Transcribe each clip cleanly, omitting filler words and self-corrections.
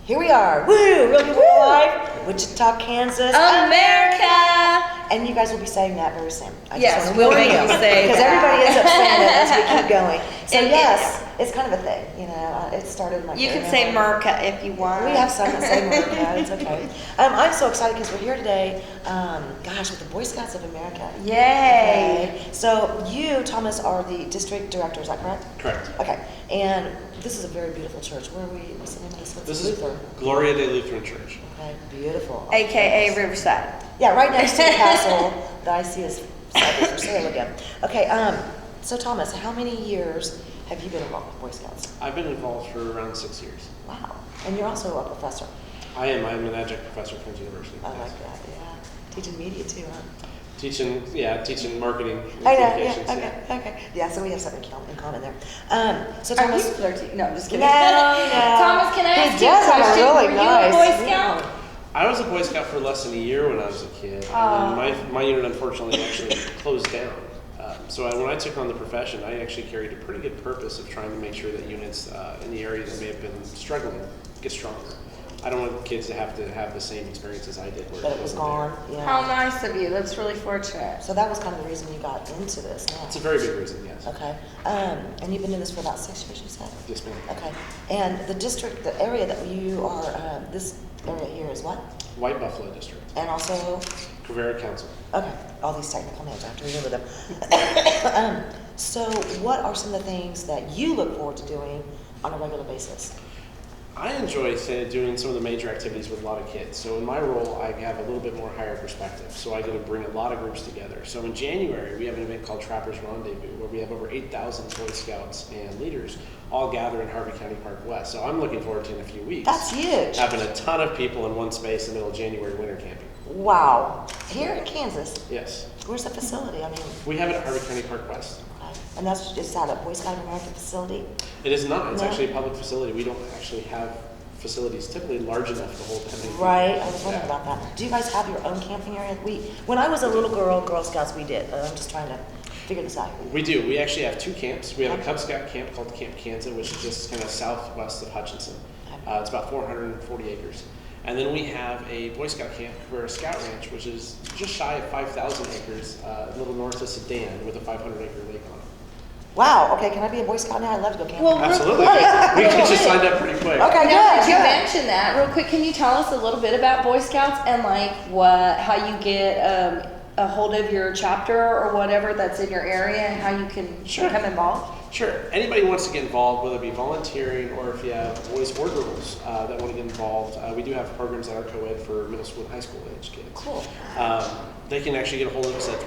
Here we are. Woo! Real people live. Wichita, Kansas, America. And you guys will be saying that very soon. Yes, we'll make you say because that. everybody ends up saying it as we keep going. So yes, it's kind of a thing. You know, it started in my. You can say Merca if you want. We have some that say America. It's okay. I'm so excited because we're here today. Gosh, with the Boy Scouts of America. Yay! Okay. So you, Thomas, are the district director. Is that correct? Correct. Okay. And this is a very beautiful church. Where are we? What's the name of this? This is Gloria de Lutheran Church. Okay. Beautiful. AKA Riverside. Yeah, right next to the castle that I see is set for sale again. Okay. So Thomas, how many years have you been involved with Boy Scouts? I've been involved for around 6 years. Wow. And you're also a professor. I am. I'm an adjunct professor at Queen's University. I like that. Yeah. Teaching media too, huh? Teaching marketing. I know. Yeah. Okay. Yeah. So we have something in common there. So Are you Thomas. flirty? No, I'm just kidding. No. Thomas, can I ask you a does have a question? really Were you nice- a Boy Scout? I was a Boy Scout for less than a year when I was a kid. And then my unit unfortunately actually closed down. So when I took on the profession, I actually carried a pretty good purpose of trying to make sure that units in the area that may have been struggling get stronger. I don't want kids to have the same experience as I did. Where But it was wasn't gone. there. Yeah. How nice of you. That's really fortunate. So that was kind of the reason you got into this. Yeah. It's a very big reason, yes. Okay. And you've been doing this for about 6 years, you said? Yes, ma'am. Okay. And the district, the area that you are, this area here is what? White Buffalo District. And also, Covera Council. okay, all these technical names, I have to remember them. So what are some of the things that you look forward to doing on a regular basis? I enjoy doing some of the major activities with a lot of kids. So in my role, I have a little bit more higher perspective. So I get to bring a lot of groups together. So in January, we have an event called Trappers Rendezvous, where we have over 8,000 Boy Scouts and leaders all gather in Harvey County Park West. So I'm looking forward to in a few weeks. That's huge. Having a ton of people in one space in the middle of January winter camping. Wow. Here in Kansas, Yes. where's the facility? I mean, We have it at Harvey County Park West. okay. And that's just at a Boy Scout of America facility? It is not. It's No? actually a public facility. We don't actually have facilities typically large enough to hold that many people. Right, I was wondering Yeah. about that. Do you guys have your own camping area? When I was a little girl, Girl Scouts, we did. I'm just trying to figure this out. We do. We actually have 2 camps. We have a Cub Scout camp called Camp Kansas, which is just kind of southwest of Hutchinson. It's about 440 acres. And then we have a Boy Scout camp, Covera Scout Ranch, which is just shy of 5,000 acres, a little north of Sedan, with a 500-acre lake on it. Wow, okay, can I be a Boy Scout now? I'd love to go camping. Well, Absolutely. We can just signed up pretty quick. Okay, Now that good, you good. mentioned that, real quick, can you tell us a little bit about Boy Scouts and like how you get a hold of your chapter or whatever that's in your area and how you can Sure. become involved? Sure. Anybody who wants to get involved, whether it be volunteering or if you have boys or girls that want to get involved, we do have programs that are co-ed for middle school and high school age kids. Cool. They can actually get a hold of us at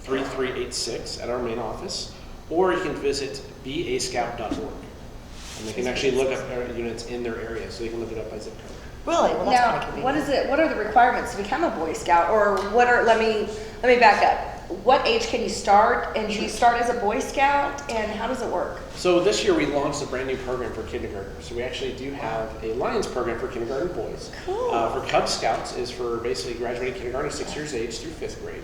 316-264-3386 at our main office, or you can visit bascout.org. And they can actually look up units in their area, so they can look it up by zip code. Really? Well, that's kind of Now, convenient. what is it? What are the requirements to become a Boy Scout, or what are? Let me back up. What age can you start? And do you start as a Boy Scout? And how does it work? So this year we launched a brand new program for kindergartners. So we actually do have a Lions program for kindergarten boys. Cool. For Cub Scouts is for basically graduating kindergarten at 6 years age through 5th grade.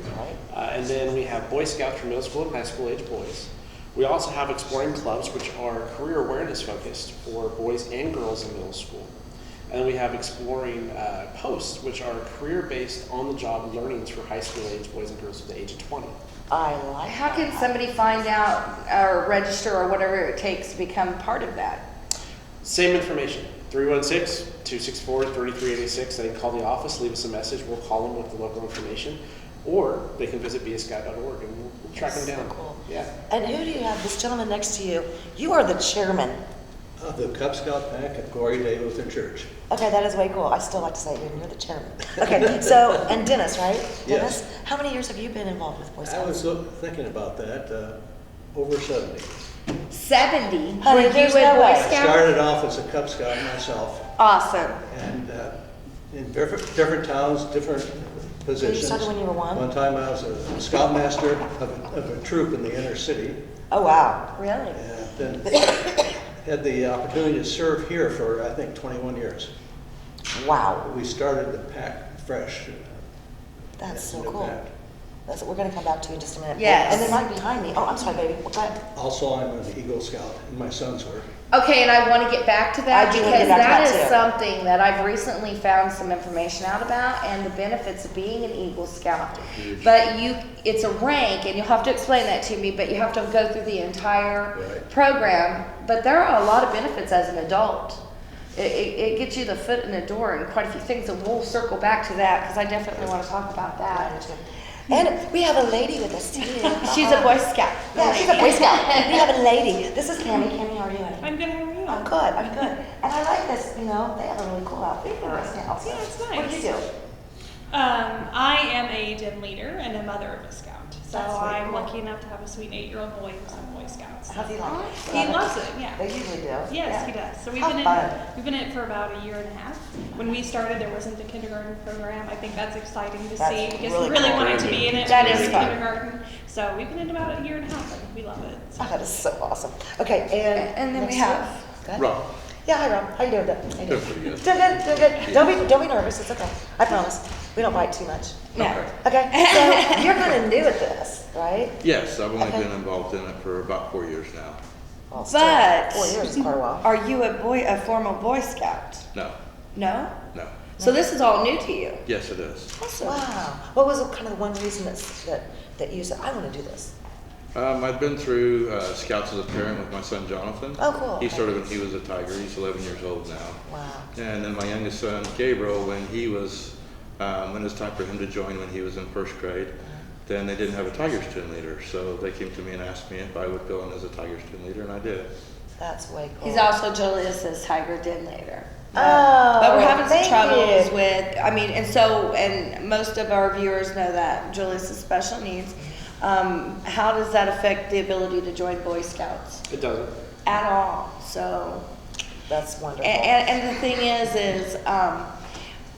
And then we have Boy Scouts for middle school and high school age boys. We also have exploring clubs, which are career awareness focused for boys and girls in middle school. And then we have exploring posts, which are career-based, on-the-job learnings for high school age boys and girls to the age of 20. I like How that. can somebody find out or register or whatever it takes to become part of that? Same information, 316-264-3386. They can call the office, leave us a message. We'll call them with the local information. Or they can visit bascout.org and we'll track them down. So cool. Yeah. And who do you have? This gentleman next to you. You are the chairman. Of the Cub Scout Pack at Gloria de Lutheran Church. Okay, that is way cool. I still like to say it, you're the chairman. Okay, so, and Dennis, right? Dennis? Yes. How many years have you been involved with Boy I Scouts? was thinking about that, over 70. 70. Honey, Were you there's with no Boy way. I Scouts? started off as a Cub Scout myself, Awesome. and in different towns, different positions. started when you were 1? One time I was a scoutmaster of a troop in the inner city, Oh, wow. Really? and then had the opportunity to serve here for, I think, 21 years. Wow. We started the pack fresh. That's so the cool. pack. That's what we're going to come back to in just a minute. Yes. And then right behind me, oh, I'm sorry, baby. Go ahead. Also, I'm an Eagle Scout, and my sons were. Okay, and I want to get back to that I do wanna because get back that to that is too. something that I've recently found some information out about and the benefits of being an Eagle Scout. But it's a rank, and you'll have to explain that to me, but you have to go through the entire Right. program. But there are a lot of benefits as an adult. It gets you the foot in the door and quite a few things, and we'll circle back to that because I definitely want to talk about that. And we have a lady with us too. She's a Boy Scout. Yeah, she's a Boy Scout. We have a lady. This is Cammy. Cammy, how are you? I'm good, how are you? I'm good, I'm good. And I like this, you know, they have a really cool outfit for us now. Yeah, it's What do you nice. do? I am a den leader and a mother of a scout. So That's really I'm cool. lucky enough to have a sweet 8-year-old boy who's in Boy Scouts. How's he like it? He loves it, yeah. They usually do. Yes, Yeah. he does. So How fun. we've been in it for about a year and a half. When we started, there wasn't a kindergarten program. I think that's exciting to That's see because really we really cool. wanted to be in it That when we is were in fun. kindergarten. So we've been in about a year and a half and we love it. So. Oh, that is so awesome. Okay, And then we next have- one. Good. Rob, Yeah, hi Rob. How you doing? How you doing? Doing pretty good. Doing good, doing good. Don't be nervous. It's okay. I promise. We don't bite too much. No. Okay. So you're kind of new at this, right? yes, I've only Okay. been involved in it for about 4 years now. Well, still, But 4 years is quite a while. are you a formal Boy Scout? No, No? no. So this is all new to you? Yes, it is. Awesome. Wow. What was kind of the one reason that you said I want to do this? I've been through Scouts as a parent with my son Jonathan. Oh, cool. He started when he was a tiger. He's 11 years old now. Wow. And then my youngest son Gabriel, when it was time for him to join when he was in first grade, then they didn't have a Tigers team leader. So they came to me and asked me if I would go in as a Tigers team leader, and I did. That's way cool. He's also Julius's Tiger Den leader. Oh, But we're having some thank troubles you. with, and most of our viewers know that Julius has special needs. How does that affect the ability to join Boy Scouts? It doesn't. At all, so. That's wonderful. And the thing is,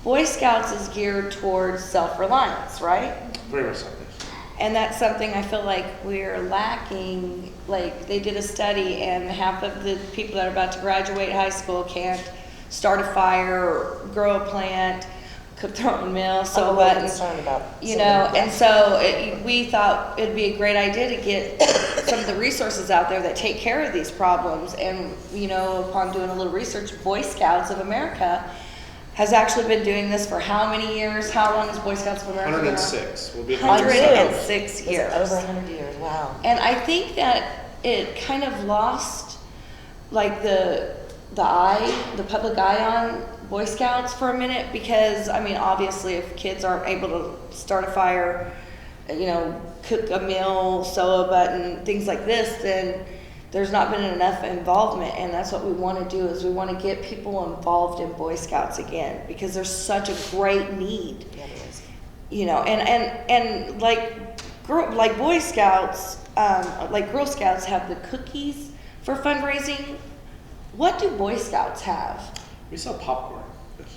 Boy Scouts is geared towards self-reliance, right? Very much so. Yes. And that's something I feel like we're lacking. Like, they did a study and half of the people that are about to graduate high school can't start a fire, grow a plant, cook their own meal, I'm sew a a little button. concerned about You some know, of and that. so we thought it'd be a great idea to get some of the resources out there that take care of these problems. And, you know, upon doing a little research, Boy Scouts of America has actually been doing this for how many years? How long has Boy Scouts of America been around? 106. We'll be 106 Is it years. over 100 years. Wow. And I think that it kind of lost, like, the public eye on Boy Scouts for a minute because, I mean, obviously if kids aren't able to start a fire, you know, cook a meal, sew a button, things like this, then there's not been enough involvement. And that's what we want to do is we want to get people involved in Boy Scouts again because there's such a great need. Yeah, it is. You know, and like Boy Scouts, like Girl Scouts have the cookies for fundraising. What do Boy Scouts have? We sell popcorn. Yes.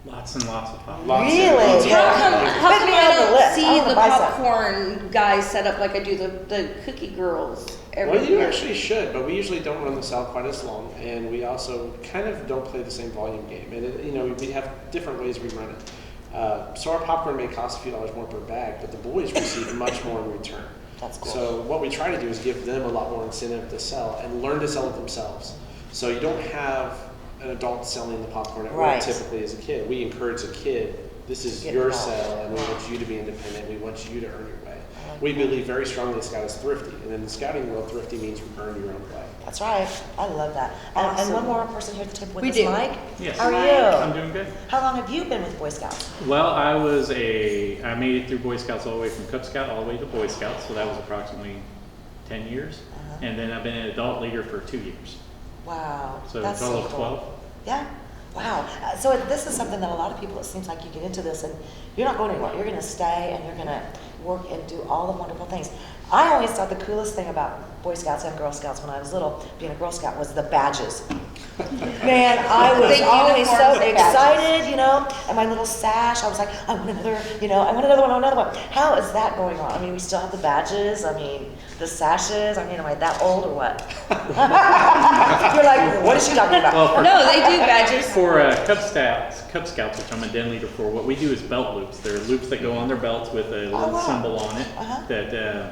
Lots and lots of pop. Lots Really? Of, Yeah. How Put come me I on the don't list. I see wanna the buy some. popcorn guys set up like I do the cookie girls every Well, you year? actually should, but we usually don't run the sale quite as long, and we also kind of don't play the same volume game. And you know, we have different ways we run it. So our popcorn may cost a few dollars more per bag, but the boys receive much more in return. That's cool. So what we try to do is give them a lot more incentive to sell and learn to sell it themselves. So you don't have an adult selling the popcorn at Right. work typically as a kid. We encourage a kid, this is Get your involved. sale, and we want you to be independent. We want you to earn your way. We believe very strongly the scout is thrifty, and in the scouting world, thrifty means you earn your own way. That's right. I love that. And one more person here at the table with We us, do. Mike. Yes. How are I'm you? doing good. How long have you been with Boy Scouts? Well, I made it through Boy Scouts all the way from Cub Scout all the way to Boy Scouts, so that was approximately 10 years. Uh-huh. And then I've been an adult leader for 2 years. Wow. So a That's total so of cool. 12. Yeah. Wow. So this is something that a lot of people, it seems like you get into this and you're not going anywhere. You're going to stay and you're going to work and do all the wonderful things. I always thought the coolest thing about Boy Scouts and Girl Scouts when I was little, being a Girl Scout, was the badges. Man, I was The always so uniforms and badges. excited, you know, and my little sash, I was like, I want another, you know, I want another one, I want another one. How is that going on? I mean, we still have the badges, I mean, the sashes, I mean, am I that old or what? You're like, what is she talking about? Well, No, they do badges. for Cub Scouts, which I'm a den leader for, what we do is belt loops. There are loops that go on their belts with a little wow. symbol on it Uh-huh.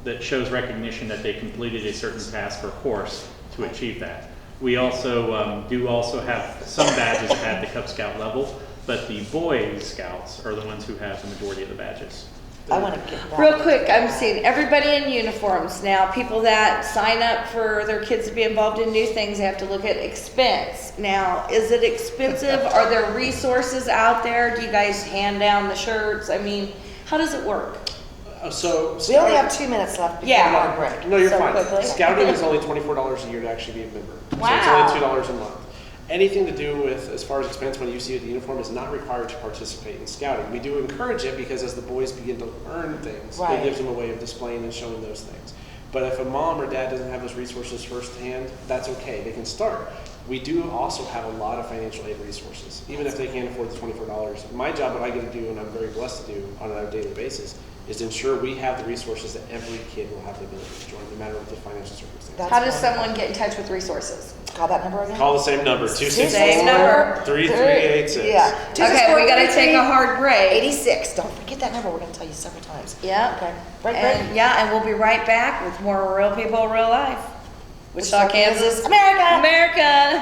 that shows recognition that they completed a certain task or course to achieve that. We also do also have some badges at the Cub Scout level, but the Boy Scouts are the ones who have the majority of the badges. I want to get that. Real quick, I'm seeing everybody in uniforms now. People that sign up for their kids to be involved in new things, they have to look at expense. Now, is it expensive? Are there resources out there? Do you guys hand down the shirts? I mean, how does it work? So We only have 2 minutes left before Yeah. our break. No, you're So fine. quickly. Scouting is only $24 a year to actually be a member. Wow. So it's only $2 a month. Anything to do with, as far as expense when you see the uniform, is not required to participate in scouting. We do encourage it because as the boys begin to learn things, Right. it gives them a way of displaying and showing those things. But if a mom or dad doesn't have those resources firsthand, that's okay. They can start. We do also have a lot of financial aid resources, even if they can't afford the $24. My job, what I get to do, and I'm very blessed to do on a daily basis, is to ensure we have the resources that every kid will have the ability to join, no matter what the financial circumstances. That's How does wonderful. someone get in touch with resources? Call that number again? Call the same number, Same number. 264-3386. Yeah. Okay, we gotta take a hard break. 86. Don't forget that number. We're going to tell you several times. Yeah. Okay. Break, And break. yeah, and we'll be right back with more Real People, Real Life. Wichita, Wichita, Kansas, Kansas, America. America.